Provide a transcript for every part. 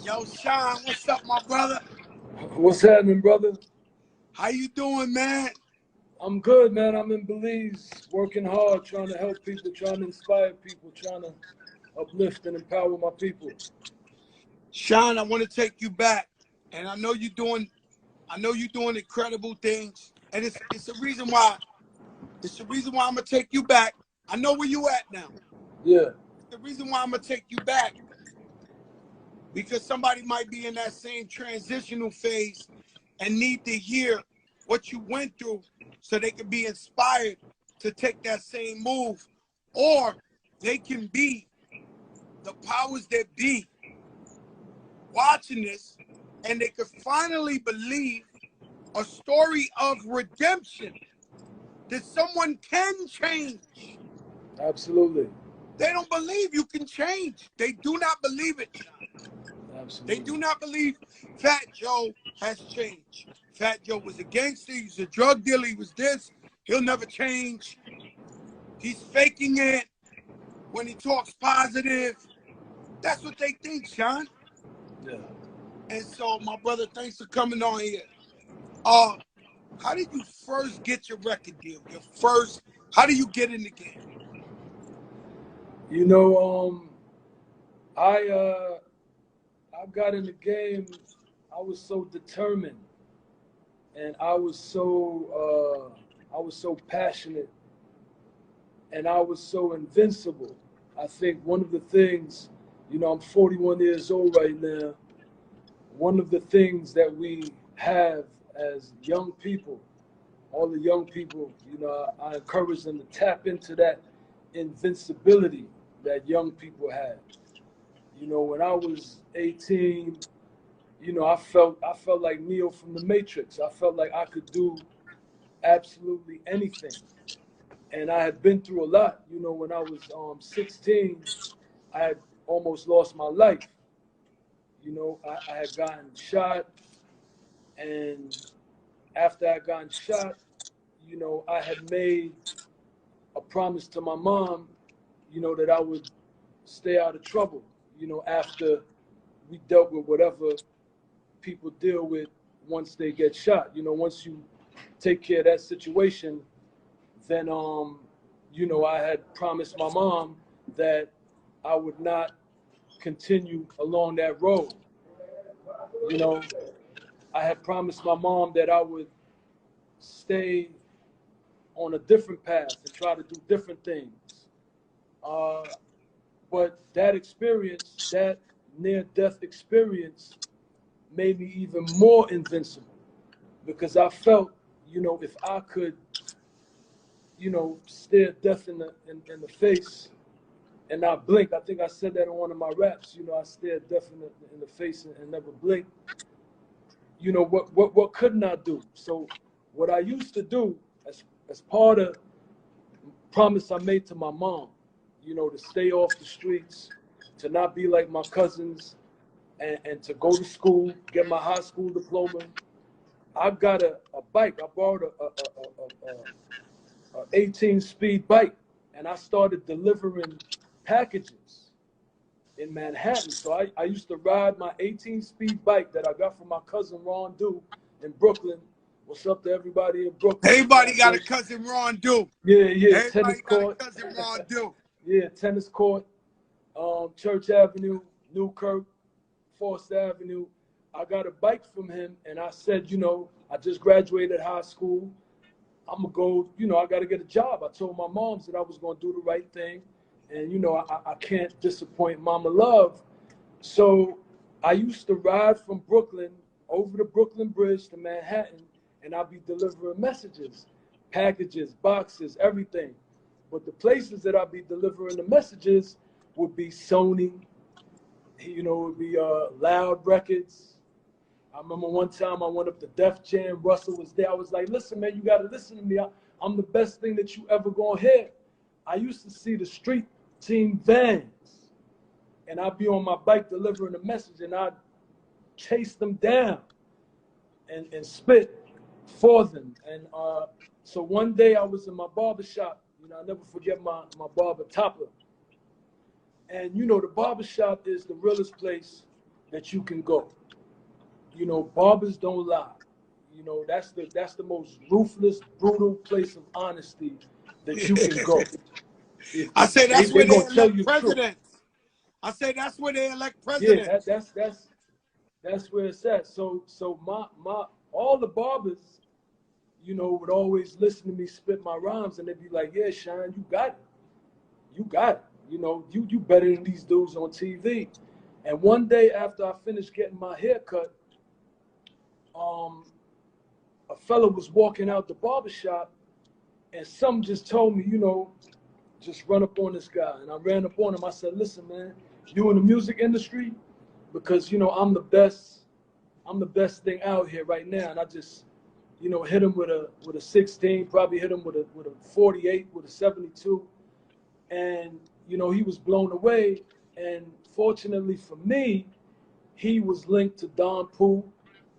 Yo, Shyne, what's up, my brother? What's happening, brother? How you doing, man? I'm good, man. I'm in Belize, working hard, trying to help people, trying to inspire people, trying to uplift and empower my people. Shyne, I want to take you back, and I know you're doing incredible things, and it's the reason why. It's the reason why I'm gonna take you back. I know where you at now. Yeah. The reason why I'm gonna take you back because somebody might be in that same transitional phase and need to hear what you went through so they can be inspired to take that same move, or they can be the powers that be watching this and they could finally believe a story of redemption, that someone can change. Absolutely. They don't believe you can change. They do not believe it. Absolutely. They do not believe FatJoe has changed. FatJoe was a gangster. He's a drug dealer. He was this. He'll never change. He's faking it when he talks positive. That's what they think, Shyne. Yeah. And so, my brother, thanks for coming on here. How did you first get your record deal? How do you get in the game? You know, I got in the game. I was so determined, and I was so passionate, and I was so invincible. I think one of the things, you know, I'm 41 years old right now. One of the things that we have as young people, all the young people, you know, I encourage them to tap into that invincibility that young people have. You know, when I was 18, you know, I felt like Neo from the Matrix. I felt like I could do absolutely anything. And I had been through a lot. You know, when I was 16, I had almost lost my life. You know, I had gotten shot, and after I gotten shot, you know, I had made a promise to my mom, you know, that I would stay out of trouble, you know, after we dealt with whatever people deal with once they get shot. You know, once you take care of that situation, then, you know, I had promised my mom that I would not continue along that road. You know, I had promised my mom that I would stay on a different path and try to do different things. But that experience, that near-death experience, made me even more invincible, because I felt, you know, if I could, you know, stare death in the face and not blink. I think I said that in one of my raps. You know, I stared death in the face and never blinked. You know, what couldn't I do? So what I used to do as part of promise I made to my mom, you know, to stay off the streets, to not be like my cousins, and to go to school, get my high school diploma. I got a bike. I borrowed a 18-speed bike, and I started delivering packages in Manhattan. So I used to ride my 18-speed bike that I got from my cousin Ron Dew in Brooklyn. What's up to everybody in Brooklyn? Everybody got a cousin Ron Dew. Yeah, Everybody tennis got court. a cousin Ron Dew. Yeah, tennis court, Church Avenue, Newkirk, Forest Avenue. I got a bike from him, and I said, you know, I just graduated high school. I'm gonna go, you know, I gotta get a job. I told my moms that I was gonna do the right thing, and you know, I can't disappoint Mama Love. So I used to ride from Brooklyn over the Brooklyn Bridge to Manhattan, and I'd be delivering messages, packages, boxes, everything. But the places that I'd be delivering the messages would be Sony, you know, it would be Loud Records. I remember one time I went up to Def Jam. Russell was there. I was like, listen, man, you got to listen to me. I'm the best thing that you ever gonna hear. I used to see the street team vans, and I'd be on my bike delivering a message, and I'd chase them down and spit for them. And so one day I was in my barber shop. You know, I'll never forget my barber, Topper. And, you know, the barber shop is the realest place that you can go. You know, barbers don't lie. You know, that's the most ruthless, brutal place of honesty that you can go. I say that's where They they gonna tell elect you the truth. presidents. I say that's where they elect Yeah, presidents. that's where it's at. So my all the barbers, you know, would always listen to me spit my rhymes, and they'd be like, "Yeah, Shyne, you got it. You got it. You know, you better than these dudes on TV." And one day after I finished getting my hair cut, a fella was walking out the barbershop, and some just told me, you know, just run up on this guy. And I ran up on him. I said, "Listen, man, you in the music industry? Because, you know, I'm the best thing out here right now." And I just, you know, hit him with a 16, probably hit him with a 48, with a 72. And, you know, he was blown away. And fortunately for me, he was linked to Don Pooh,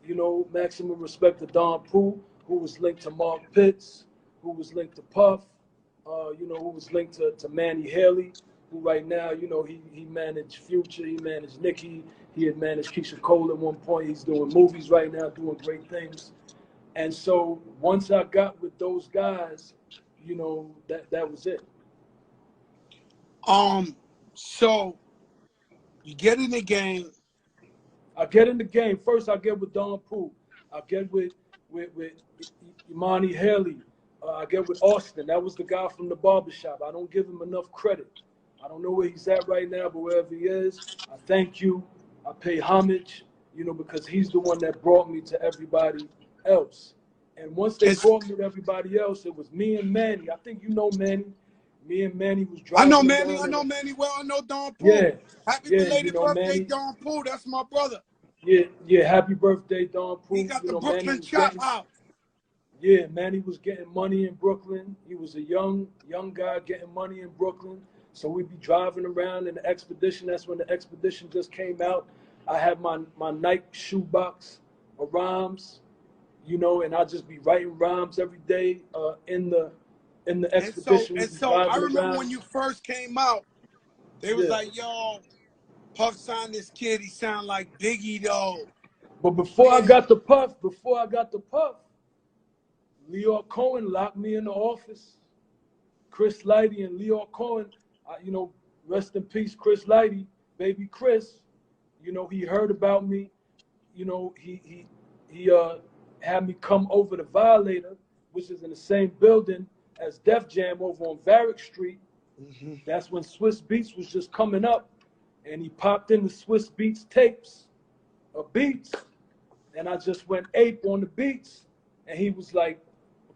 you know, maximum respect to Don Pooh, who was linked to Mark Pitts, who was linked to Puff, you know, who was linked to Manny Haley, who right now, you know, he managed Future, he managed Nicki, he had managed Keisha Cole at one point. He's doing movies right now, doing great things. And so once I got with those guys, you know, that was it. So you get in the game. I get in the game. First, I get with Don Pooh. I get with Imani Haley. I get with Austin. That was the guy from the barbershop. I don't give him enough credit. I don't know where he's at right now, but wherever he is, I thank you. I pay homage, you know, because he's the one that brought me to everybody else. And once they brought me to everybody else, it was me and Manny. I think you know Manny. Me and Manny was I driving know Manny. around. I know Manny well. I know Don Pooh. Yeah. Happy Yeah, you belated know birthday, Manny. Don Pooh. That's my brother. Yeah, happy birthday, Don Pooh. He got you the know, Manny Brooklyn was Chop getting, House. yeah, Manny was getting money in Brooklyn. He was a young guy getting money in Brooklyn. So we'd be driving around in the Expedition. That's when the Expedition just came out. I had my Nike shoebox of rhymes, you know, and I'd just be writing rhymes every day in the Expedition. And We'd be so I driving remember around. when you first came out, they was Yeah. like, "Yo, Puff signed this kid. He sound like Biggie though." But before I Yeah. got the Puff, Leo Cohen locked me in the office. Chris Lighty and Leo Cohen, you know, rest in peace, Chris Lighty, baby Chris. You know, he heard about me. You know, he had me come over to Violator, which is in the same building as Def Jam over on Varick Street. Mm-hmm. That's when Swiss Beats was just coming up, and he popped in the Swiss Beats tapes of beats, and I just went ape on the beats, and he was like,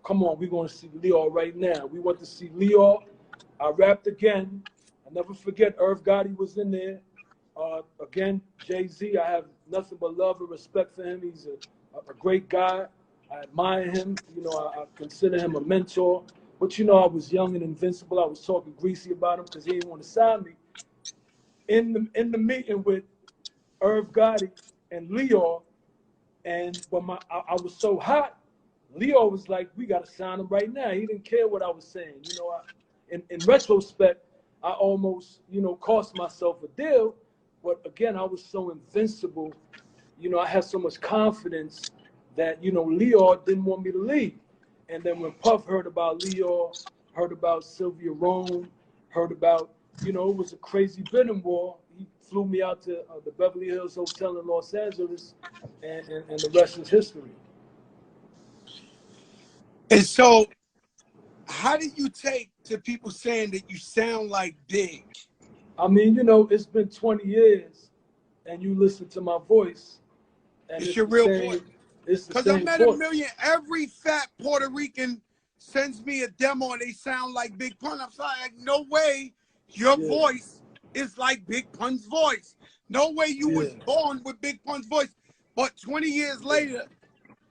"Come on, we're going to see Leo right now." We went to see Leo. I rapped again. I never forget, Irv Gotti was in there. Again, Jay-Z, I have nothing but love and respect for him. He's a great guy. I admire him. You know, I consider him a mentor. But, you know, I was young and invincible. I was talking greasy about him because he didn't want to sign me. In the meeting with Irv Gotti and Leo, but I was so hot, Leo was like, "We got to sign him right now." He didn't care what I was saying. You know, in retrospect, I almost, you know, cost myself a deal. But again, I was so invincible. You know, I had so much confidence that, you know, Leo didn't want me to leave. And then when Puff heard about Leo, heard about Sylvia Rome, heard about, you know, it was a crazy bidding war. He flew me out to the Beverly Hills Hotel in Los Angeles, and the rest is history. And so, how did you take to people saying that you sound like Big? I mean, you know, it's been 20 years, and you listen to my voice, and It's your real voice. It's the Because I same met voice. a million, every fat Puerto Rican sends me a demo and they sound like Big Pun. I'm like, no way your voice is like Big Pun's voice. No way you was born with Big Pun's voice. But 20 years later,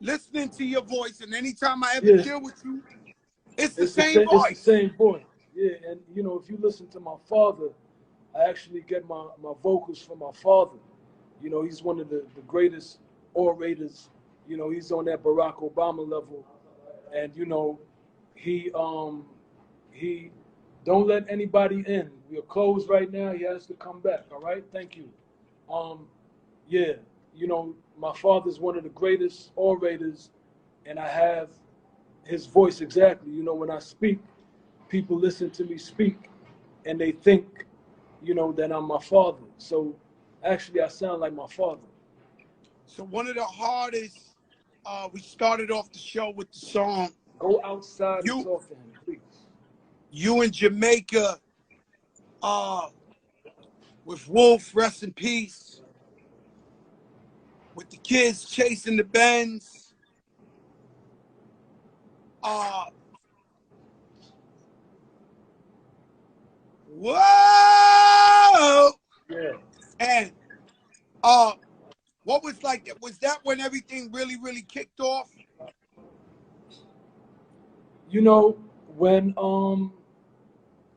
listening to your voice, and anytime I ever deal with you, it's the same voice. It's the same voice. Yeah, and you know, if you listen to my father, I actually get my vocals from my father. You know, he's one of the greatest orators. You know, he's on that Barack Obama level. And, you know, he don't let anybody in. We are closed right now. He has to come back. All right. Thank you. yeah, you know, my father's one of the greatest orators, and I have his voice exactly. You know, when I speak, people listen to me speak, and they think, you know, that I'm my father. So actually, I sound like my father. So one of the hardest, we started off the show with the song. Go outside and You, talk to him, please. you in Jamaica, with Wolf, rest in peace. With the kids chasing the Benz. Whoa! Yeah. And what was like? Was that when everything really, really kicked off? You know, when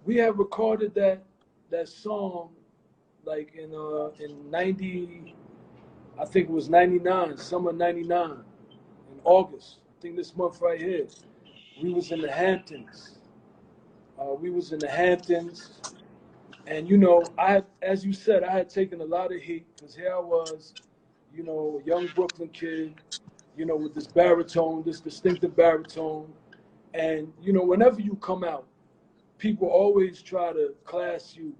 we had recorded that song like in 90, I think it was 99, summer 99, in August. I think this month right here. We was in the Hamptons. And you know, as you said, I had taken a lot of heat because here I was, you know, a young Brooklyn kid, you know, with this baritone, this distinctive baritone. And, you know, whenever you come out, people always try to class you.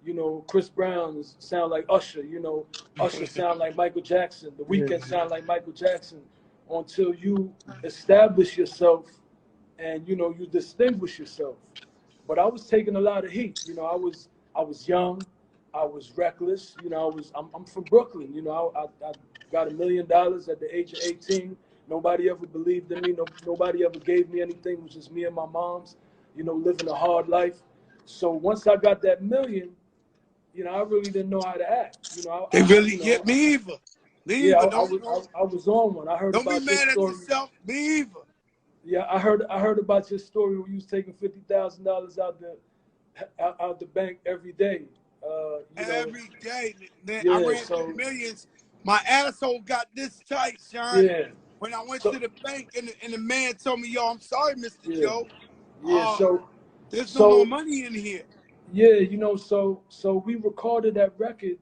You know, Chris Brown sound like Usher, you know, Usher sound like Michael Jackson, The Weeknd sound like Michael Jackson, until you establish yourself and, you know, you distinguish yourself. But I was taking a lot of heat. You know, I was young, I was reckless. You know, I'm from Brooklyn. You know, I got $1 million at the age of 18. Nobody ever believed in me. Nobody ever gave me anything. It was just me and my mom's, you know, living a hard life. So once I got that million, you know, I really didn't know how to act. You know, They really you know, get me either. Me yeah, either. I was on one. I heard Don't be about this mad at story. yourself. Me either. Yeah, I heard about your story where you was taking $50,000 out the bank every day. You know, Every day, man, I yeah. ran through So millions. My asshole got this tight, Shyne. yeah, When I went so to the bank and the man told me, yo, I'm sorry, Mr. yeah, Joe. yeah. There's no more So money in here. yeah, you know, so we recorded that record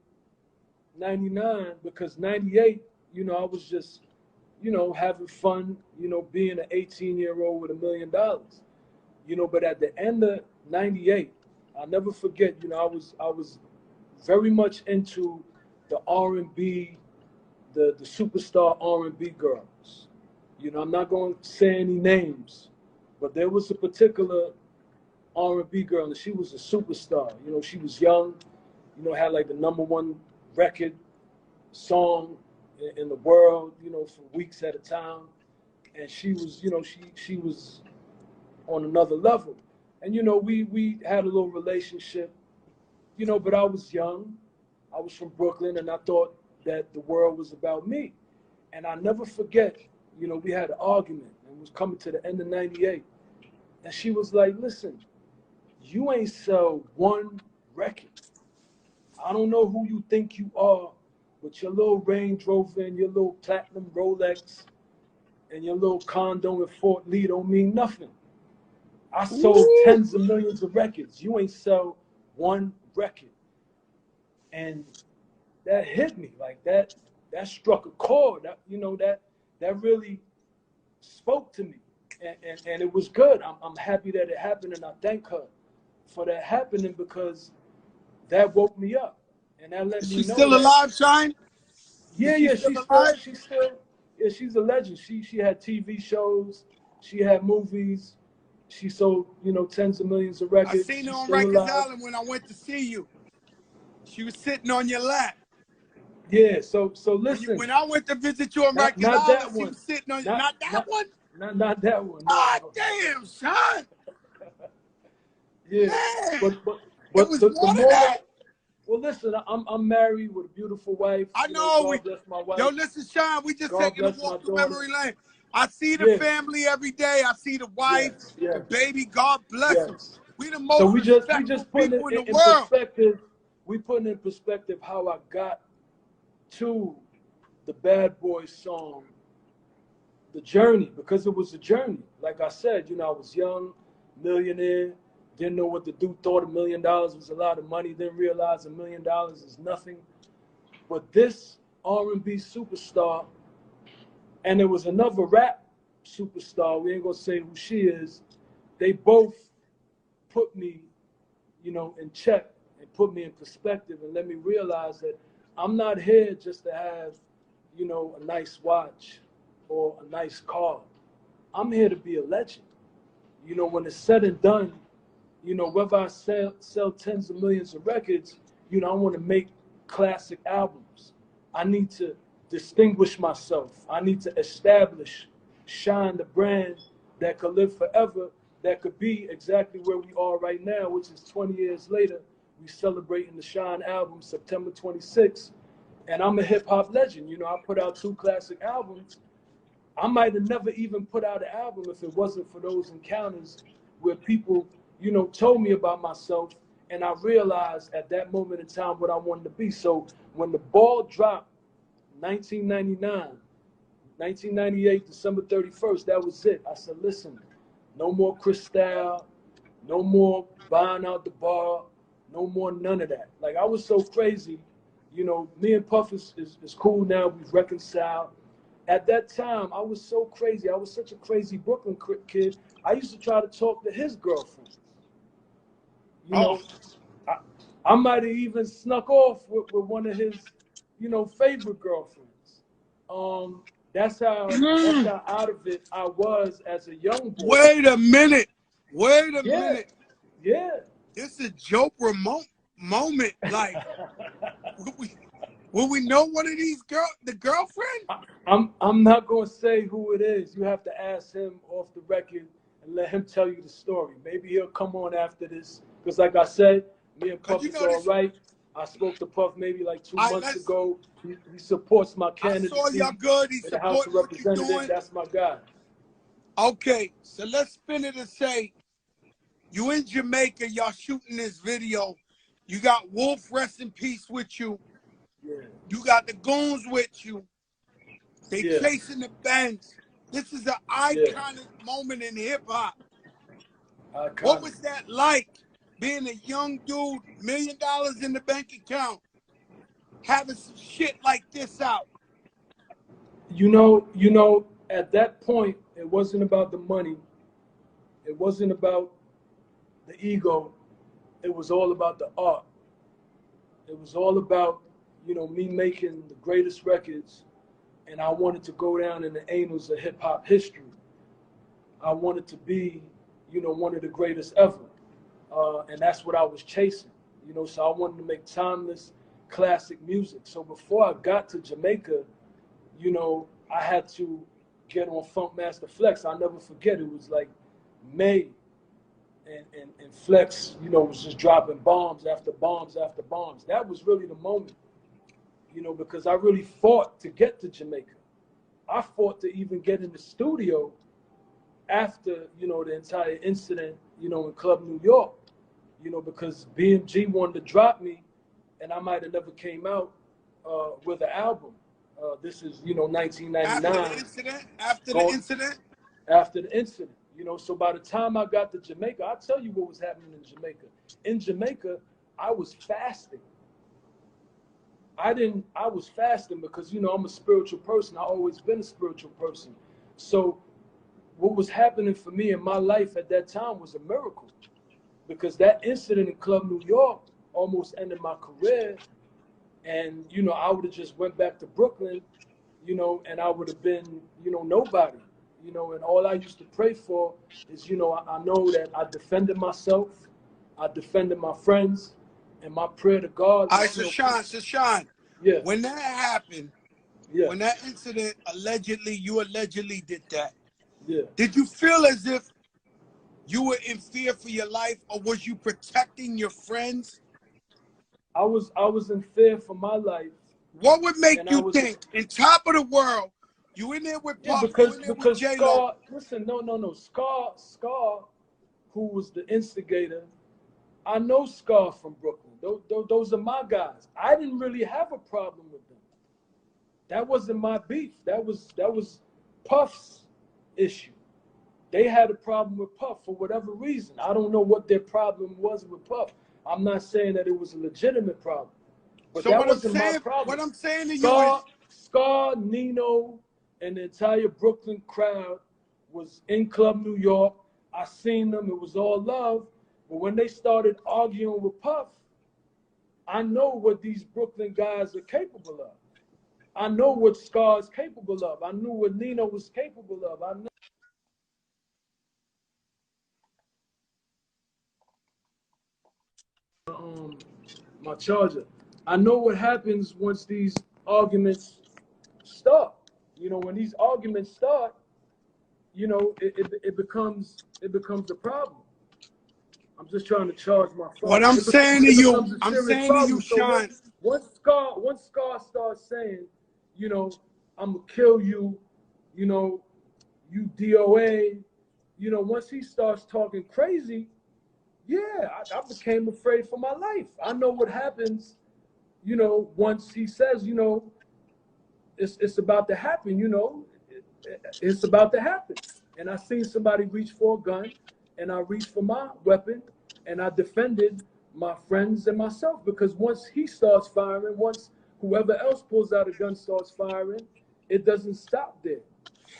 '99 because '98, you know, I was just, you know, having fun, you know, being an 18-year-old with $1 million. You know, but at the end of '98, I'll never forget, you know, I was very much into the R&B, the superstar R&B girls. You know, I'm not going to say any names, but there was a particular R&B girl, and she was a superstar. You know, she was young, you know, had like the #1 record song in the world, you know, for weeks at a time. And she was, you know, she was on another level. And, you know, we had a little relationship, you know, but I was young. I was from Brooklyn, and I thought that the world was about me. And I never forget, you know, we had an argument, and it was coming to the end of '98. And she was like, listen, you ain't sell one record. I don't know who you think you are, but your little Range Rover and your little platinum Rolex and your little condo in Fort Lee don't mean nothing. I sold Woo! tens of millions of records. You ain't sell one record. And that hit me like that. That struck a chord. That, you know, that really spoke to me, and it was good. I'm happy that it happened, and I thank her for that happening because that woke me up, and that let Is me she know still that alive, Shyne? Is she yeah, still alive? yeah, she's a legend. She had TV shows, she had movies, she sold, you know, tens of millions of I records. seen her She's on still Rikers alive. Island when I went to see you. She was sitting on your lap. Yeah, so listen, When I went to visit you on Rikers not Island, that she one, was sitting on not not that not one. not that one. God No. damn, son. Yeah, Man, but it was the more than moral. that. Well, listen, I'm married with a beautiful wife. I You know, know God bless my yo, wife. listen, Sean, we just God taking a bless my walk through daughter. memory lane. I see the Yeah, family every day. I see the wife, yes, the yes, baby. God bless them. yes. We the So most we respectful just putting people it in the in world. perspective. We putting in perspective how I got to the Bad Boy song, the journey, because it was a journey. Like I said, you know, I was young, millionaire, didn't know what to do, thought $1 million was a lot of money, didn't realize $1 million is nothing. But this R&B superstar, and there was another rap superstar. We ain't gonna say who she is. They both put me, in check and put me in perspective and let me realize that I'm not here just to have, a nice watch or a nice car. I'm here to be a legend. When it's said and done, whether I sell tens of millions of records, I want to make classic albums. I need to distinguish myself. I need to establish, Shyne, the brand that could live forever, that could be exactly where we are right now, which is 20 years later. We celebrating the Shyne album, September 26th. And I'm a hip hop legend. I put out 2 classic albums. I might have never even put out an album if it wasn't for those encounters where people, told me about myself, and I realized at that moment in time what I wanted to be. So when the ball dropped, 1998, December 31st, that was it. I said, listen, no more Cristal, no more buying out the bar, no more none of that. Like, I was so crazy. Me and Puff is cool now. We've reconciled. At that time, I was so crazy. I was such a crazy Brooklyn kid. I used to try to talk to his girlfriend. I might have even snuck off with one of his, favorite girlfriends. That's how out of it I was as a young boy. Wait a minute. Minute. Yeah. This is a Joe remote moment. Like, will we know one of these the girlfriend? I'm not gonna say who it is. You have to ask him off the record and let him tell you the story. Maybe he'll come on after this. Because like I said, me and Puff is all right. I spoke to Puff maybe like 2 months ago. He supports my candidacy. I saw y'all good. He supports what you're doing. That's my guy. Okay, so let's spin it and say, you in Jamaica, y'all shooting this video. You got Wolf, rest in peace, with you. Yeah. You got the goons with you. They chasing the Benz. This is an iconic moment in hip hop. What was that like, being a young dude, $1 million in the bank account, having some shit like this out? At that point, it wasn't about the money. It wasn't about the ego. It was all about the art. It was all about, me making the greatest records, and I wanted to go down in the annals of hip hop history. I wanted to be, one of the greatest ever. And that's what I was chasing, so I wanted to make timeless classic music. So before I got to Jamaica, I had to get on Funk Master Flex. I'll never forget, it was like May, and Flex, was just dropping bombs after bombs after bombs. That was really the moment, because I really fought to get to Jamaica. I fought to even get in the studio after, the entire incident, in Club New York, because BMG wanted to drop me, and I might have never came out with an album. This is, 1999. After the incident? After the incident, so by the time I got to Jamaica, I'll tell you what was happening in Jamaica. In Jamaica, I was fasting. I was fasting because, I'm a spiritual person. I've always been a spiritual person. So what was happening for me in my life at that time was a miracle, because that incident in Club New York almost ended my career. And, I would have just went back to Brooklyn, and I would have been, nobody, and all I used to pray for is, I know that I defended myself, I defended my friends, and my prayer to God. All right, so Shyne, yeah. When that happened, when that incident, you allegedly did that, did you feel as if you were in fear for your life, or was you protecting your friends? I was in fear for my life. What would make you think, in top of the world, you in there with Pop, because J-Lo? Scar, listen, no. Scar, who was the instigator, I know Scar from Brooklyn. Those are my guys. I didn't really have a problem with them. That wasn't my beef. That was Puff's issue. They had a problem with Puff for whatever reason. I don't know what their problem was with Puff. I'm not saying that it was a legitimate problem. But So that wasn't my problem. What I'm saying to you is, Scar, Nino, and the entire Brooklyn crowd was in Club New York. I seen them. It was all love. But when they started arguing with Puff, I know what these Brooklyn guys are capable of. I know what Scar's capable of. I knew what Nino was capable of. I know my charger. I know what happens once these arguments start. You know, when these arguments start, you know, it becomes a problem. I'm just trying to charge my phone. What I'm saying to you, Shyne. Once Scar starts saying, you know, I'm gonna kill you, you know, you DOA, you know, once he starts talking crazy, yeah, I became afraid for my life. I know what happens, you know, once he says, you know, it's about to happen, you know, it's about to happen. And I seen somebody reach for a gun, and I reached for my weapon, and I defended my friends and myself, because once he starts firing, once whoever else pulls out a gun starts firing, it doesn't stop there.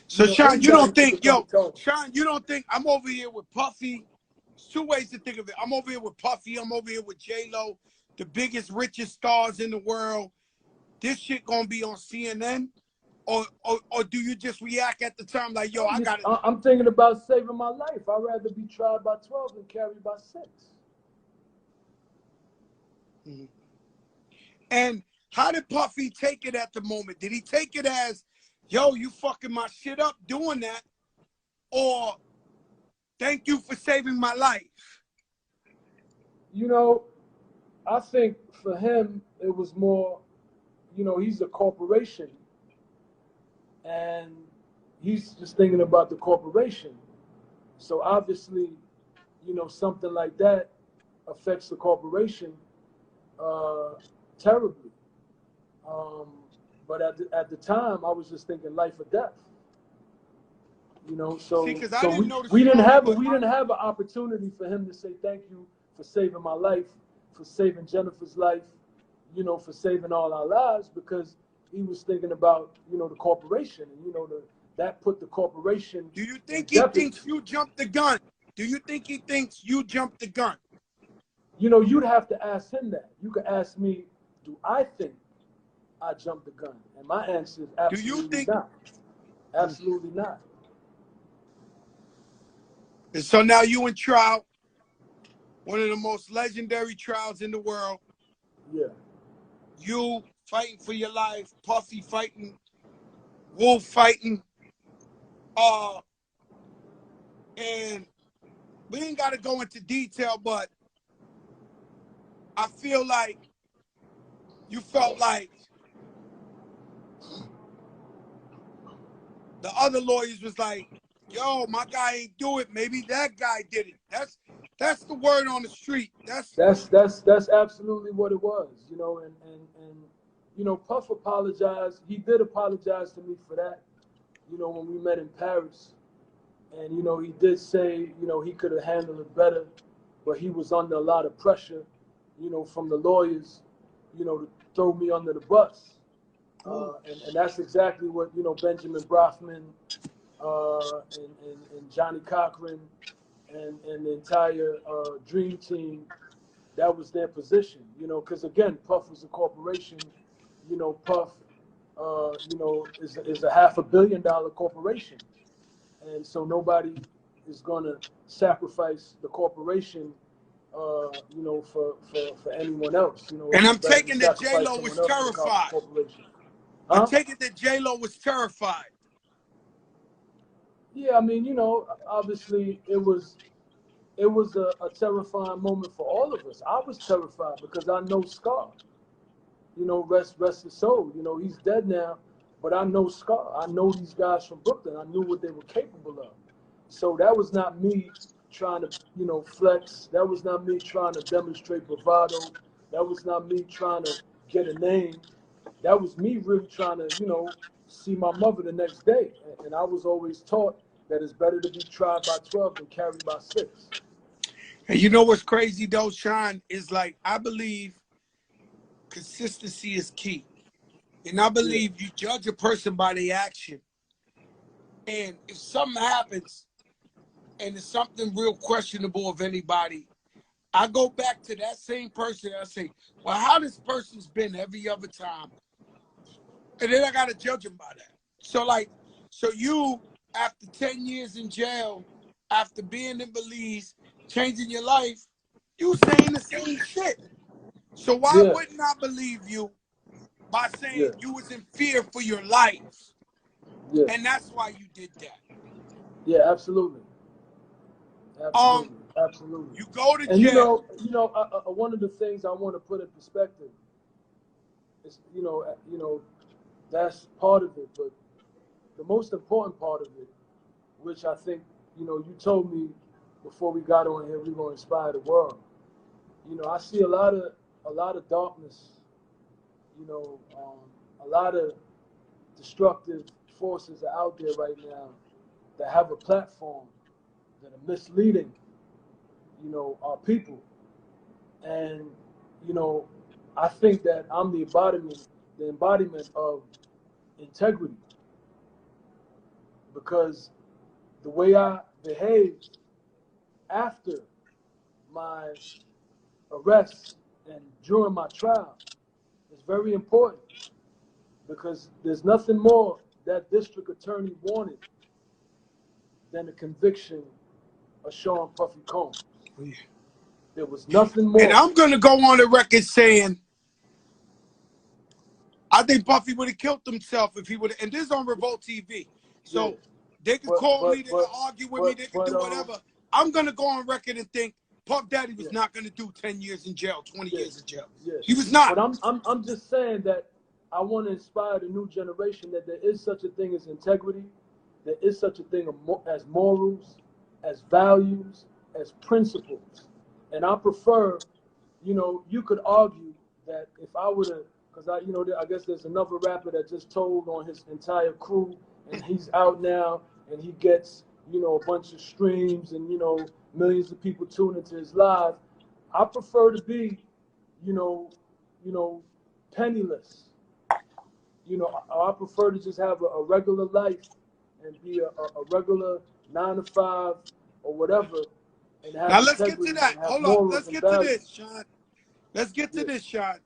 So, Shyne, you don't think, Shyne, you don't think I'm over here with Puffy? There's two ways to think of it. I'm over here with Puffy. I'm over here with J-Lo, the biggest, richest stars in the world. This shit gonna be on CNN? Or do you just react at the time like, yo, I got it? I'm thinking about saving my life. I'd rather be tried by 12 than carried by 6. Mm-hmm. And how did Puffy take it at the moment? Did he take it as, yo, you fucking my shit up doing that? Or thank you for saving my life? You know, I think for him, it was more, you know, he's a corporation. And he's just thinking about the corporation. So obviously, you know, something like that affects the corporation terribly. But at the time, I was just thinking life or death. You know, so, see, we didn't have an opportunity for him to say thank you for saving my life, for saving Jennifer's life, you know, for saving all our lives, because he was thinking about, you know, the corporation, and you know, that put the corporation. Do you think he thinks you jumped the gun? Do you think he thinks you jumped the gun? You know, you'd have to ask him that. You could ask me, do I think I jumped the gun? And my answer is absolutely not. Absolutely not. And so now you in trial, one of the most legendary trials in the world. Yeah. You fighting for your life, Puffy fighting, Wolf fighting, and we ain't got to go into detail, but I feel like you felt like the other lawyers was like, yo, my guy ain't do it. Maybe that guy did it. That's the word on the street. That's absolutely what it was, you know, and you know, Puff apologized. He did apologize to me for that, you know, when we met in Paris. And, you know, he did say, you know, he could have handled it better, but he was under a lot of pressure, you know, from the lawyers, you know, to throw me under the bus. And that's exactly what, you know, Benjamin Brafman and Johnny Cochran and the entire Dream Team, that was their position, you know, because, again, Puff was a corporation. You know, Puff, you know, is a $500 million corporation. And so nobody is going to sacrifice the corporation, you know, for anyone else. You know, and I'm taking that J-Lo was terrified. I'm taking that J-Lo was terrified. Yeah, I mean, you know, obviously it was a terrifying moment for all of us. I was terrified because I know Scar. You know, rest his soul. You know, he's dead now, but I know Scar. I know these guys from Brooklyn. I knew what they were capable of. So that was not me trying to, you know, flex. That was not me trying to demonstrate bravado. That was not me trying to get a name. That was me really trying to, you know, see my mother the next day. And I was always taught that it's better to be tried by 12 than carried by 6. And you know what's crazy though, Shyne, is like, I believe consistency is key. And I believe you judge a person by their action. And if something happens and it's something real questionable of anybody, I go back to that same person and I say, well, how this person's been every other time. And then I got to judge them by that. So you, after 10 years in jail, after being in Belize, changing your life, you saying the same shit. So why wouldn't I believe you by saying you was in fear for your life? Yeah. And that's why you did that. Yeah, absolutely. Absolutely. You go to and jail. One of the things I want to put in perspective is, that's part of it, but the most important part of it, which I think, you told me before we got on here, we're going to inspire the world. I see a lot of darkness, a lot of destructive forces are out there right now that have a platform that are misleading, our people. And, I think that I'm the embodiment of integrity, because the way I behaved after my arrest and during my trial is very important, because there's nothing more that district attorney wanted than the conviction of Sean Puffy Combs. There was nothing more. And I'm going to go on the record saying, I think Puffy would have killed himself if he would have. And this is on Revolt TV. So they could call me, they could argue with me, they could do whatever. I'm going to go on record and think Puff Daddy was not going to do 10 years in jail, 20 years in jail. He was not. But I'm just saying that I want to inspire the new generation that there is such a thing as integrity, there is such a thing as morals, as values, as principles. And I prefer, you could argue that if I would have, because I guess there's another rapper that just told on his entire crew, and he's out now, and he gets, a bunch of streams, and, millions of people tune into his live. I prefer to be, penniless. I prefer to just have a regular life and be a regular 9 to 5 or whatever. And have now let's get to that. Hold on. Let's get to this, Shyne. Let's get to this, Shyne.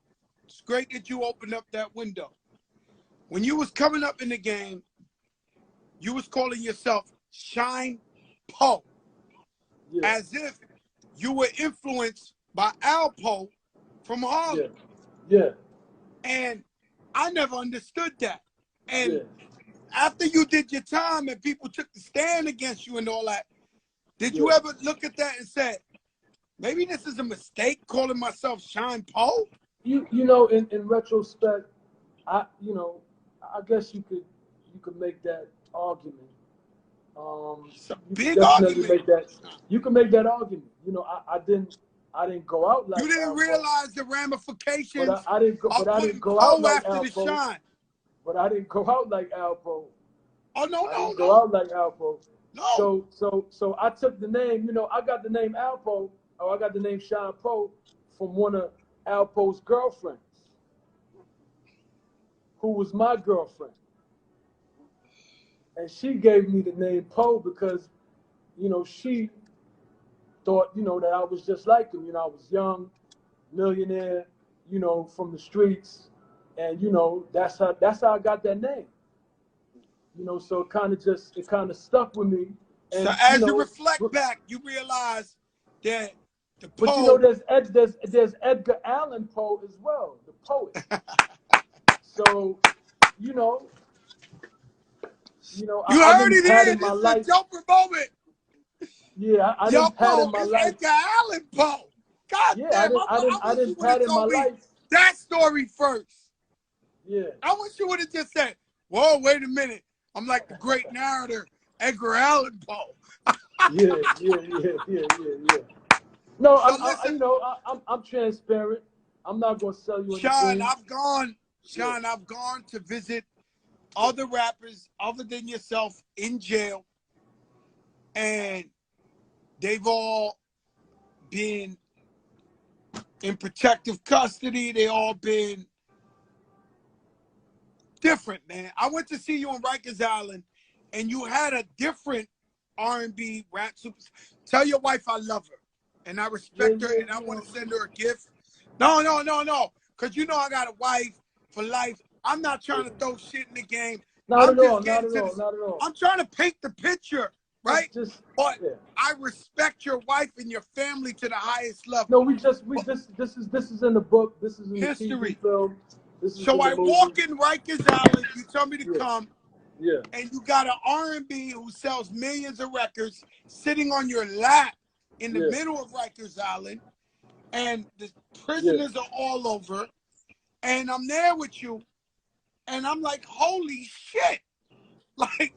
It's great that you opened up that window. When you was coming up in the game, you was calling yourself Shyne Poe, as if you were influenced by Al Poe from Harlem. And I never understood that. And after you did your time and people took the stand against you and all that, did you ever look at that and say, maybe this is a mistake calling myself Shyne Poe? In retrospect, I guess you could make that argument. It's a big argument. You can make that argument. I didn't go out like you didn't Al realize the ramifications. But I didn't go out like Al Poe. But I didn't go out like Al Poe. Oh no, I didn't go out like Al Poe. No. So I took the name. I got the name Al Poe, or I got the name Shyne Poe from one of Al Poe's girlfriends, who was my girlfriend. And she gave me the name Poe because, she thought, that I was just like him. I was young, millionaire, from the streets. And, that's how I got that name. So it kind of stuck with me. And, so as you reflect back, you realize that the Poe. But there's Edgar Allan Poe as well, the poet. So, you heard it here. This is a jumper moment. Yeah, I didn't pattern my life. Edgar Allan Poe. God damn, I didn't pattern my life. That story first. Yeah. I wish you would have just said, whoa, wait a minute. I'm like the great narrator, Edgar Allan Poe. Yeah. No, I'm transparent. I'm not gonna sell you anything. Shyne, I've gone to visit other rappers other than yourself in jail, and they've all been in protective custody. They all been different, man. I went to see you on Rikers Island, and you had a different R&B rap super. Tell your wife I love her, and I respect her, and I want to send her a gift. No, because you know I got a wife for life. I'm not trying to throw shit in the game. Not at all. I'm trying to paint the picture, right? But yeah. I respect your wife and your family to the highest level. No, this is in the book. This is in history. The TV film. This is so I walk in Rikers Island. You tell me to come. Yeah. And you got an R&B who sells millions of records sitting on your lap in the middle of Rikers Island, and the prisoners are all over, and I'm there with you, and I'm like, holy shit! Like,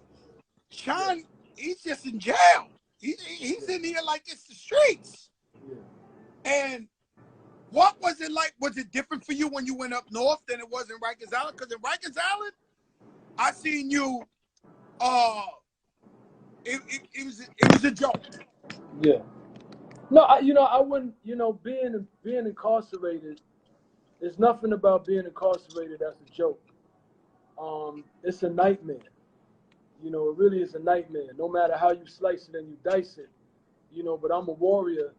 Shyne, he's just in jail. He's in here like it's the streets. And what was it like? Was it different for you when you went up north than it was in Rikers Island? Because in Rikers Island, I seen you. It was a joke. Yeah. No, I wouldn't. Being incarcerated, there's nothing about being incarcerated that's a joke. It's a nightmare. It really is a nightmare. No matter how you slice it and you dice it, But I'm a warrior,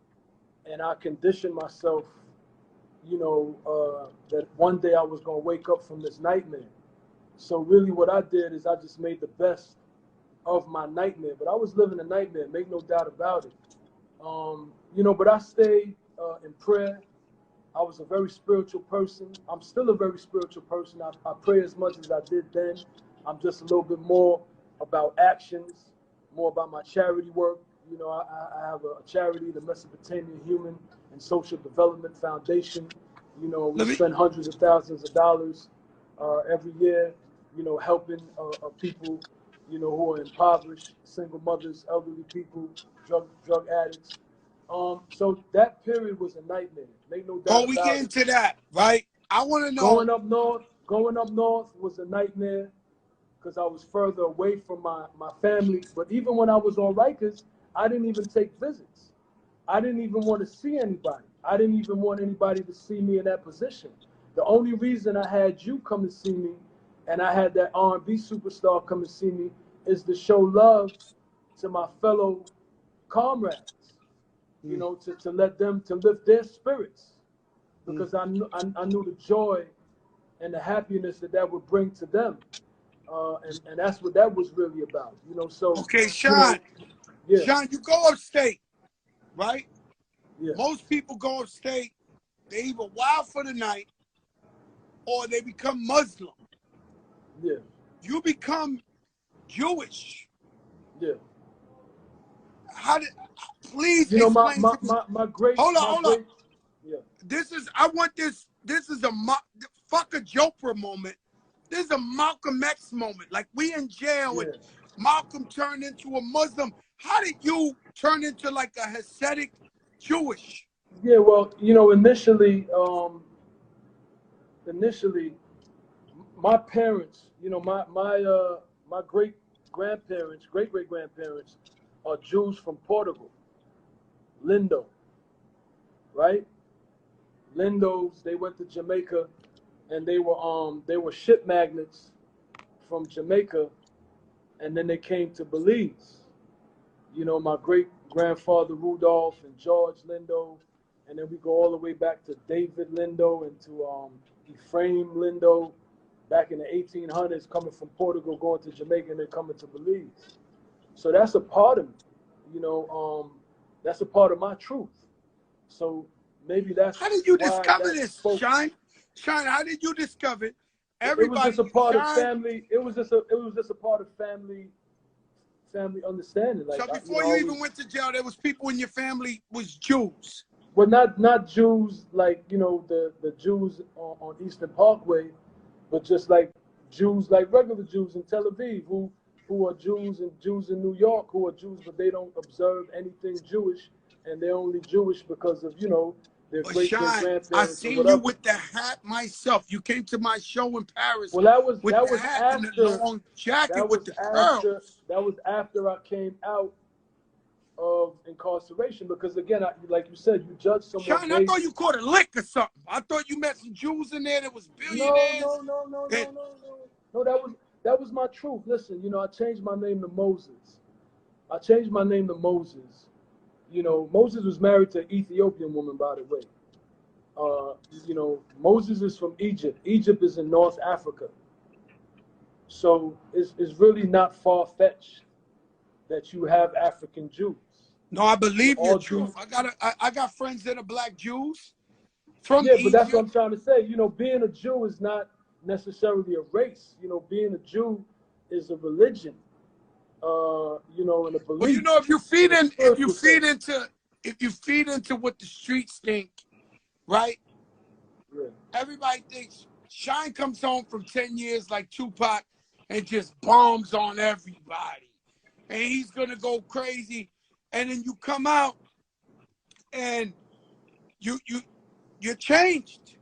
and I conditioned myself, that one day I was gonna wake up from this nightmare. So really what I did is I just made the best of my nightmare. But I was living a nightmare, make no doubt about it. But I stayed in prayer. I was a very spiritual person. I'm still a very spiritual person. I pray as much as I did then. I'm just a little bit more about actions, more about my charity work. I have a charity, the Mesopotamian Human and Social Development Foundation. We spend hundreds of thousands of dollars every year, helping people, who are impoverished, single mothers, elderly people, drug addicts. So that period was a nightmare. Make no doubt about it. We get into that, right? I want to know. Going up north was a nightmare because I was further away from my family. But even when I was on Rikers, I didn't even take visits. I didn't even want to see anybody. I didn't even want anybody to see me in that position. The only reason I had you come and see me, and I had that R&B superstar come and see me, is to show love to my fellow comrades. To let them, to lift their spirits, because I knew the joy and the happiness that would bring to them, and that's what that was really about. So okay, Shyne, Shyne, you go upstate, right? Yeah. Most people go upstate, they either wild for the night or they become Muslim. Yeah. You become Jewish. Yeah. How did? Please explain to me. My great. Hold on. Yeah. This is a fuck a Jopra moment. This is a Malcolm X moment. Like, we in jail and Malcolm turned into a Muslim. How did you turn into like a Hasidic Jewish? Yeah, well, initially, my parents, my great great grandparents are Jews from Portugal, Lindo, right? Lindos, they went to Jamaica, and they were ship magnates from Jamaica, and then they came to Belize. My great grandfather Rudolph and George Lindo, and then we go all the way back to David Lindo and to Ephraim Lindo, back in the 1800s, coming from Portugal, going to Jamaica, and then coming to Belize. So that's a part of me, that's a part of my truth. So maybe that's how did you discover this, Shyne? Shyne, how did you discover it? Everybody, it was just a part of family. It was just a part of family understanding. Like, so before you even went to jail, there was people in your family was Jews. Well, not Jews like the Jews on Eastern Parkway, but just like Jews, like regular Jews in Tel Aviv, who are Jews, and Jews in New York who are Jews, but they don't observe anything Jewish, and they're only Jewish because of their great grandparents. I seen you with the hat myself. You came to my show in Paris. Well, that was after and the long jacket with the curls. That was after I came out of incarceration, because again, like you said, you judge someone. Shyne, I thought you caught a lick or something. I thought you met some Jews in there that was billionaires. No. No, that was my truth. Listen, you know, I changed my name to Moses. I changed my name to Moses. You know, Moses was married to an Ethiopian woman, by the way. You know, Moses is from Egypt. Egypt is in North Africa. So it's really not far-fetched that you have African Jews. No, I You know, believe your all truth. Jews. I got friends that are black Jews from Yeah, but that's what Egypt. I'm trying to say. You know, being a Jew is not necessarily a race. You know, being a Jew is a religion. You know, and a Well, you belief know, and a spiritual thing. if you feed into what the streets think, right? Yeah. Everybody thinks Shyne comes home from 10 years like Tupac and just bombs on everybody. And he's gonna go crazy. And then you come out and you're changed.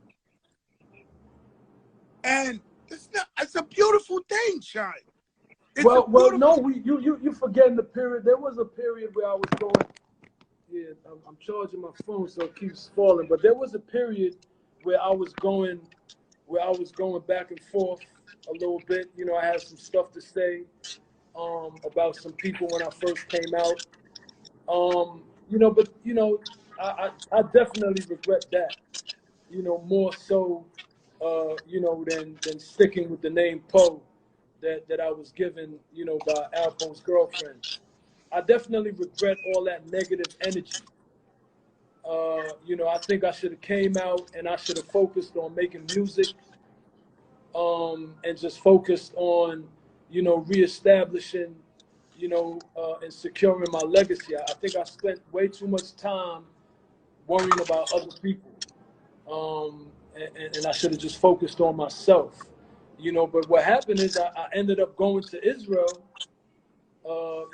And it's a beautiful thing, Shyne. It's a Well, beautiful. no, you forgetting the period. There was a period where I was going. Yeah, I'm charging my phone, so it keeps falling. But there was a period where I was going back and forth a little bit. You know, I had some stuff to say about some people when I first came out. You know, but you know, I definitely regret that. You know, more so, you know, than sticking with the name Poe that I was given, you know, by Alpo's girlfriend. I definitely regret all that negative energy. You know, I think I should have came out and I should have focused on making music, and just focused on, you know, reestablishing, you know, and securing my legacy. I think I spent way too much time worrying about other people, and I should have just focused on myself, you know. But what happened is I ended up going to Israel.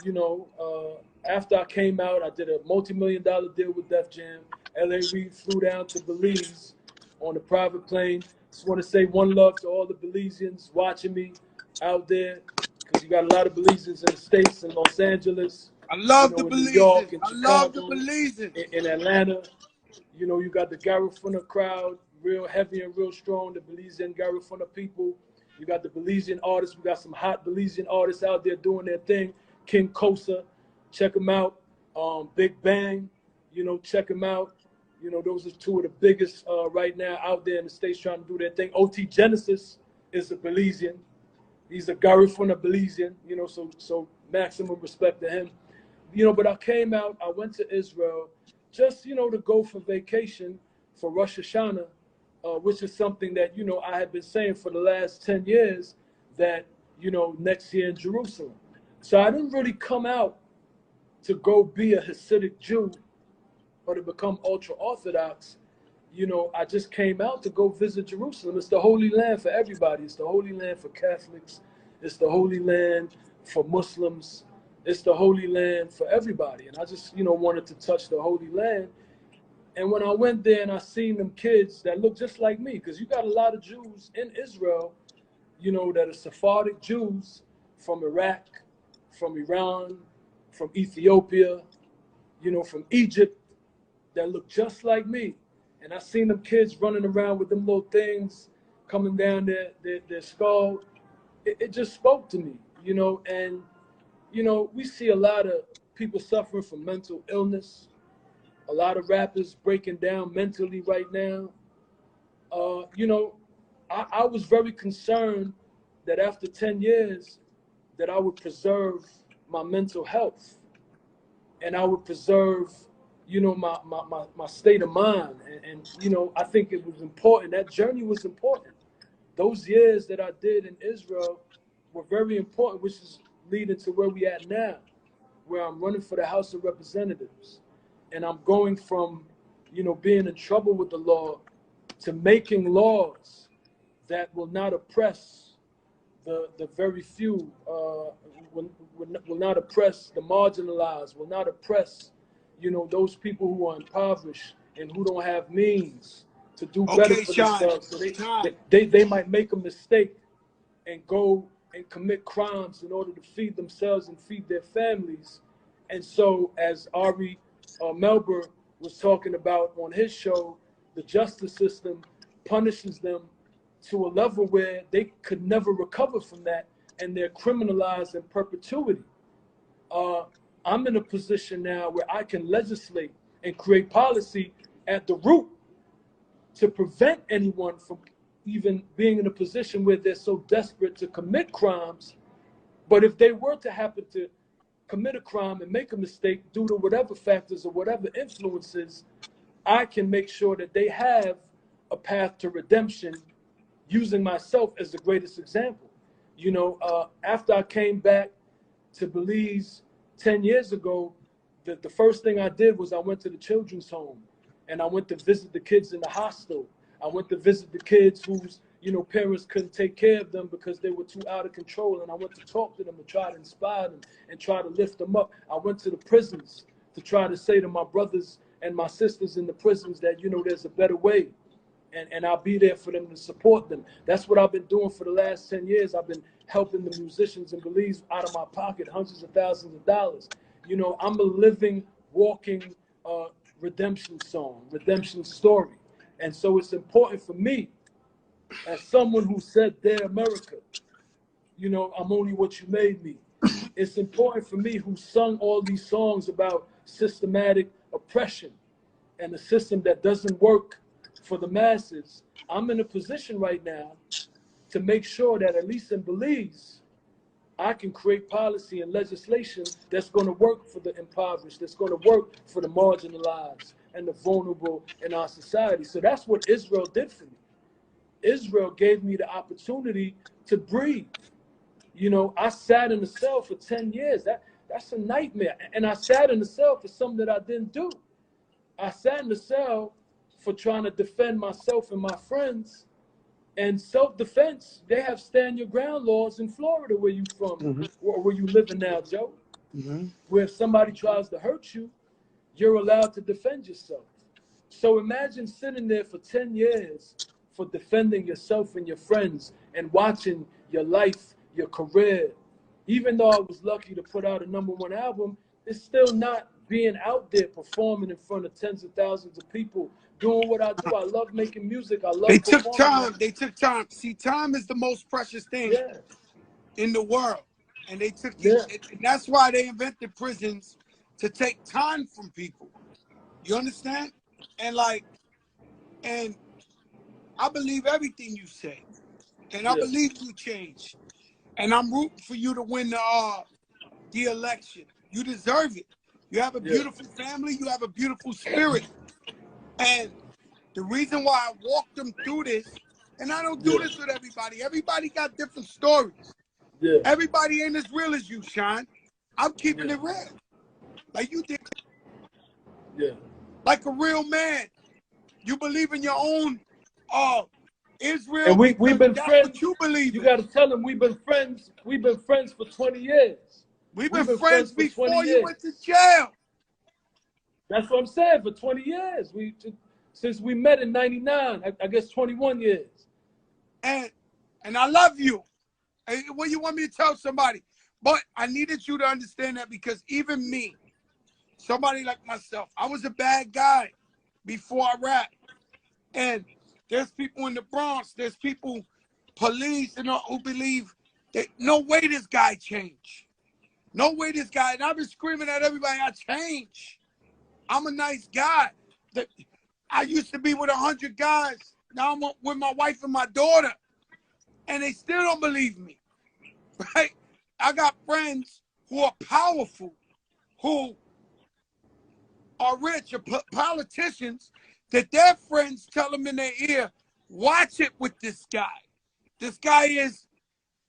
You know, after I came out, I did a multi-million-dollar deal with Def Jam. LA Reid flew down to Belize on a private plane. Just want to say one love to all the Belizeans watching me out there, because you got a lot of Belizeans in the States, in Los Angeles, I you love the know, in New York, Belizeans. in I love the Chicago, Belizeans. in Atlanta. You know, you got the Garifuna crowd, real heavy and real strong, the Belizean Garifuna people. You got the Belizean artists. We got some hot Belizean artists out there doing their thing. King Kosa, check them out. Big Bang, you know, check them out. You know, those are two of the biggest right now out there in the States trying to do their thing. OT Genesis is a Belizean. He's a Garifuna Belizean, you know, so maximum respect to him. You know, but I came out, I went to Israel just, you know, to go for vacation for Rosh Hashanah, which is something that, you know, I had been saying for the last 10 years that, you know, next year in Jerusalem. So I didn't really come out to go be a Hasidic Jew or to become ultra Orthodox. You know, I just came out to go visit Jerusalem. It's the Holy Land for everybody. It's the Holy Land for Catholics. It's the Holy Land for Muslims. It's the Holy Land for everybody. And I just, you know, wanted to touch the Holy Land. And when I went there and I seen them kids that look just like me, because you got a lot of Jews in Israel, you know, that are Sephardic Jews from Iraq, from Iran, from Ethiopia, you know, from Egypt, that look just like me. And I seen them kids running around with them little things coming down their skull. It just spoke to me, you know. And, you know, we see a lot of people suffering from mental illness, a lot of rappers breaking down mentally right now. You know, I was very concerned that after 10 years that I would preserve my mental health and I would preserve, you know, my state of mind. And, you know, I think it was important. That journey was important. Those years that I did in Israel were very important, which is leading to where we at now, where I'm running for the House of Representatives. And I'm going from, you know, being in trouble with the law to making laws that will not oppress the very few, will not oppress the marginalized, will not oppress, you know, those people who are impoverished and who don't have means to do better Okay, for Shyne. themselves. So Shyne. they might make a mistake and go and commit crimes in order to feed themselves and feed their families. And so, as Ari Melber was talking about on his show, the justice system punishes them to a level where they could never recover from that, and they're criminalized in perpetuity. I'm in a position now where I can legislate and create policy at the root to prevent anyone from even being in a position where they're so desperate to commit crimes. But if they were to happen to commit a crime and make a mistake due to whatever factors or whatever influences, I can make sure that they have a path to redemption, using myself as the greatest example. You know, after I came back to Belize 10 years ago, the first thing I did was I went to the children's home, and I went to visit the kids in the hostel. I went to visit the kids whose, you know, parents couldn't take care of them because they were too out of control. And I went to talk to them and try to inspire them and try to lift them up. I went to the prisons to try to say to my brothers and my sisters in the prisons that, you know, there's a better way. And I'll be there for them to support them. That's what I've been doing for the last 10 years. I've been helping the musicians in Belize out of my pocket, hundreds of thousands of dollars. You know, I'm a living, walking redemption song, redemption story. And so it's important for me, as someone who said, "Dear America, you know, I'm only what you made me." It's important for me, who sung all these songs about systematic oppression and a system that doesn't work for the masses. I'm in a position right now to make sure that, at least in Belize, I can create policy and legislation that's going to work for the impoverished, that's going to work for the marginalized and the vulnerable in our society. So that's what Israel did for me. Israel gave me the opportunity to breathe. You know, I sat in the cell for 10 years. That's a nightmare. And I sat in the cell for something that I didn't do. I sat in the cell for trying to defend myself and my friends. And self-defense, they have stand your ground laws in Florida, where you from, or where you living now, Joe. Where if somebody tries to hurt you, you're allowed to defend yourself. So imagine sitting there for 10 years for defending yourself and your friends and watching your life, your career. Even though I was lucky to put out a #1 album, it's still not being out there performing in front of tens of thousands of people, doing what I do. I love making music. I love performing. They took time. See, time is the most precious thing in the world. And they took and that's why they invented prisons, to take time from people. You understand? And and I believe everything you say. And I believe you change. And I'm rooting for you to win the election. You deserve it. You have a beautiful family. You have a beautiful spirit. And the reason why I walked them through this, and I don't do this with everybody. Everybody got different stories. Everybody ain't as real as you, Shyne. I'm keeping it real. Like you did. Like a real man. You believe in your own Israel. And we've been friends. What you believe you in. Got to tell them we've been friends. We've been friends for 20 years. We've been friends before you went to jail. That's what I'm saying. For 20 years. Since we met in '99, I guess 21 years. And I love you. What you want me to tell somebody? But I needed you to understand that, because even me, somebody like myself, I was a bad guy before I rapped. And there's people in the Bronx, there's people, police, who believe that no way this guy changed. No way this guy, and I've been screaming at everybody, I changed. I'm a nice guy. I used to be with 100 guys. Now I'm with my wife and my daughter. And they still don't believe me, right? I got friends who are powerful, who are rich, or politicians, that their friends tell them in their ear, watch it with this guy. This guy is,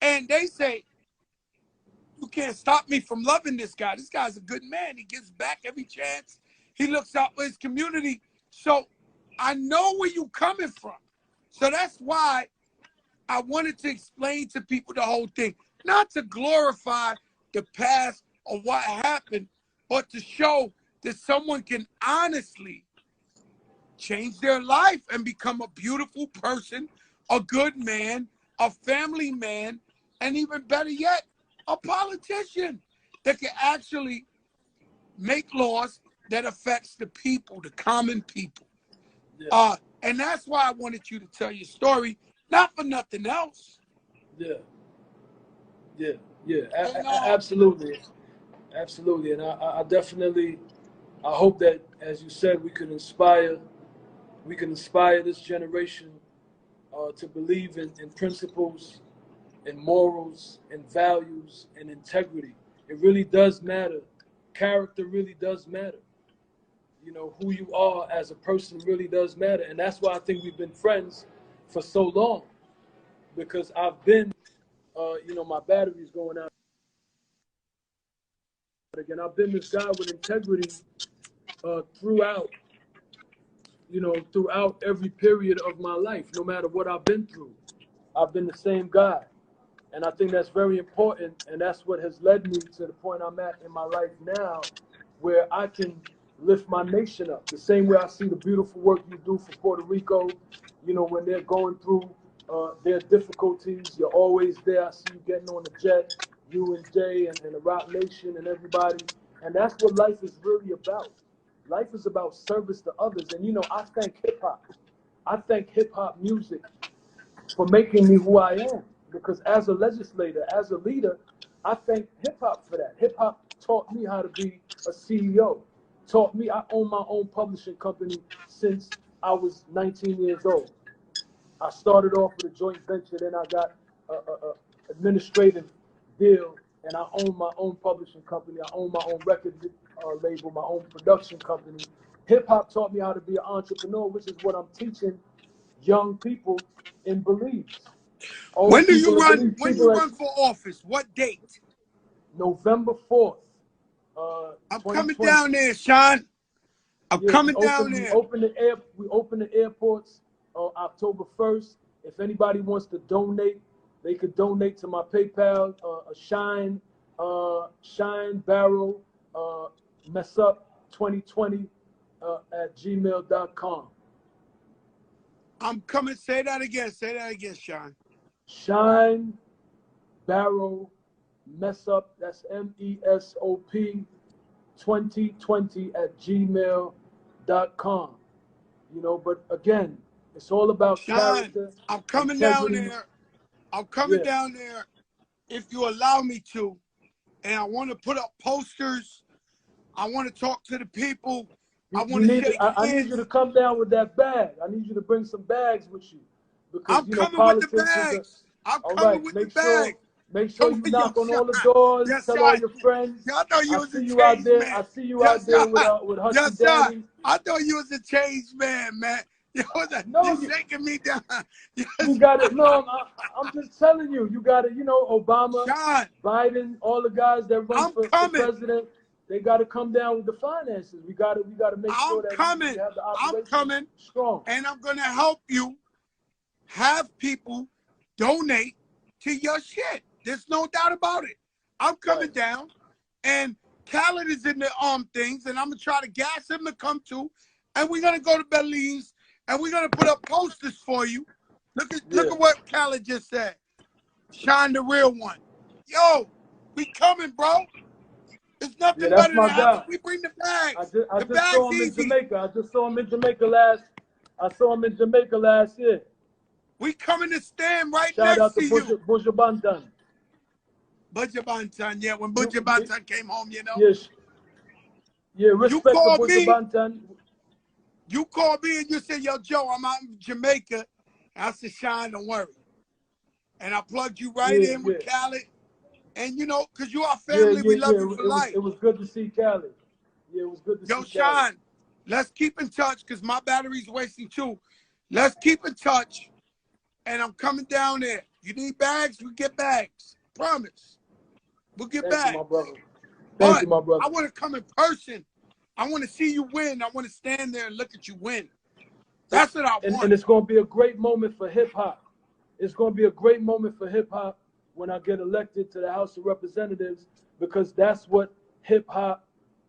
and they say, you can't stop me from loving this guy. This guy's a good man. He gives back every chance. He looks out for his community. So I know where you're coming from. So that's why I wanted to explain to people the whole thing. Not to glorify the past or what happened, but to show that someone can honestly change their life and become a beautiful person, a good man, a family man, and even better yet, a politician that can actually make laws that affects the people, the common people. And that's why I wanted you to tell your story. not for nothing else. Yeah, yeah, yeah. And, Absolutely, absolutely. And I definitely, I hope that, as you said, we can inspire this generation to believe in principles, in morals, in values, and integrity. It really does matter. Character really does matter. You know, who you are as a person really does matter. And that's why I think we've been friends for so long, because I've been, my battery's going out again. I've been this guy with integrity throughout, throughout every period of my life, no matter what I've been through. I've been the same guy. And I think that's very important. And that's what has led me to the point I'm at in my life now, where I can lift my nation up. The same way I see the beautiful work you do for Puerto Rico, when they're going through their difficulties, you're always there. I see you getting on the jet, you and Jay and the Rock Nation and everybody. And that's what life is really about. Life is about service to others. And, I thank hip hop. I thank hip hop music for making me who I am. Because as a legislator, as a leader, I thank hip hop for that. Hip hop taught me how to be a CEO. Taught me, I own my own publishing company since I was 19 years old. I started off with a joint venture, then I got a administrative deal, and I own my own publishing company. I own my own record label, my own production company. Hip hop taught me how to be an entrepreneur, which is what I'm teaching young people in Belize. When do you run? When you run for office? What date? November 4th. I'm coming down there, Shyne. I'm coming down there. We open the airports October 1st. If anybody wants to donate, they could donate to my PayPal. Shyne Barrow Mess Up 2020 at gmail.com. I'm coming. Say that again. Say that again, Shyne. Shyne Barrow Mess Up. That's MESOP 2020 at gmail.com. But again, it's all about character. I'm coming down there. I'm coming down there if you allow me to. And I want to put up posters. I want to talk to the people. I need you to come down with that bag. I need you to bring some bags with you. Because, I'm coming with the bags. I'm coming with the bags. Make sure you knock on all the doors. Tell all your friends. I thought you was a change man. I see you out there with Husky Daddy. I thought you was a change man. You're shaking me down. You got it. No, I'm just telling you. You got it. Obama, Biden, all the guys that run for president. They got to come down with the finances. We got to make sure that we have the operation coming strong. And I'm going to help you have people donate to your shit. There's no doubt about it. I'm coming down, and Khaled is in the things, and I'm going to try to gas him to come too. And we're going to go to Belize, and we're going to put up posters for you. Look at what Khaled just said. Shyne the real one. Yo, we coming, bro. It's nothing better than having. We bring the bags. I just saw him in Jamaica. I saw him in Jamaica last year. We coming to stand right Shout next to you. Shout out to Buju Banton. Buju Banton, yeah. When Buju Banton came home, Yes. Yeah, respect to Buju Banton. You called me and you said, yo, Joe, I'm out in Jamaica. I said, Shyne, don't worry. And I plugged you right in with Khaled. And, because you are family, we love you for life. It was good to see Khaled. Yeah, it was good to see Khaled. Yo, Shyne, let's keep in touch because my battery's wasting too. Let's keep in touch. And I'm coming down there. You need bags? We get bags. Promise. We'll get bags. Thank you, my brother. Thank you, my brother. I want to come in person. I want to see you win. I want to stand there and look at you win. That's what I want. And it's going to be a great moment for hip-hop. It's going to be a great moment for hip-hop when I get elected to the House of Representatives, because that's what hip-hop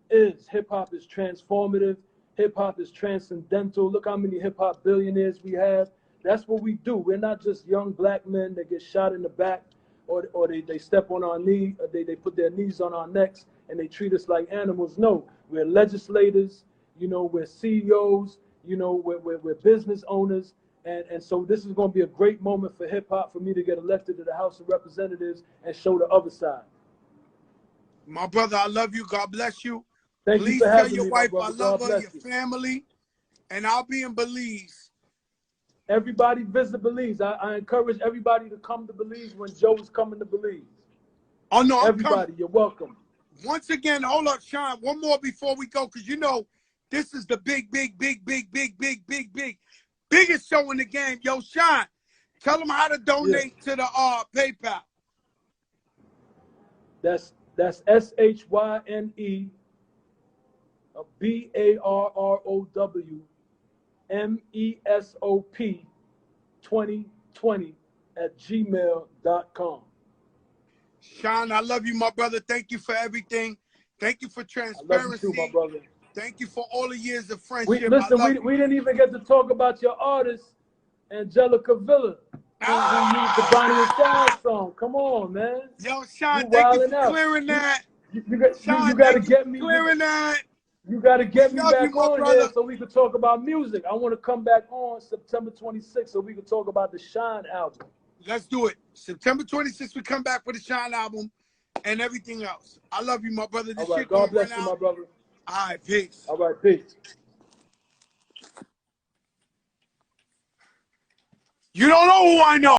is. Hip-hop is transformative. Hip-hop is transcendental. Look how many hip-hop billionaires we have. That's what we do. We're not just young black men that get shot in the back or they step on our knee, or they put their knees on our necks and they treat us like animals. No, we're legislators, we're CEOs, we're business owners, And so this is going to be a great moment for hip hop for me to get elected to the House of Representatives and show the other side. My brother, I love you. God bless you. Thank Please you for tell having your me, wife my I brother. love God her, bless your you. family, and I'll be in Belize. Everybody visit Belize. I encourage everybody to come to Belize when Joe is coming to Belize. Oh, no, I'm Everybody, coming. you're welcome. Once again, hold up, Shyne. One more before we go, because you know this is the biggest show in the game. Yo, Shyne, tell them how to donate to the PayPal. That's SHYNE BARROW MESOP 2020 @gmail.com. Shyne, I love you, my brother. Thank you for everything. Thank you for I love transparency. you too, my brother. Thank you for all the years of We friendship. I love you. we didn't even get to talk about your artist, Angelica Villa, who used the Bonnie and Clyde song. Come on, man. Yo, Shyne, You thank you for wilding out. clearing that. You Shyne, got to thank you get for me. clearing that. You got to get me Love you, back my on brother. here so we can talk about music. I want to come back on September 26th so we can talk about the Shyne album. Let's do it. September 26th, we come back with the Shyne album and everything else. I love you, my brother. This shit God gonna bless run you, out. my brother. All right, peace. All right, peace. You don't know who I know.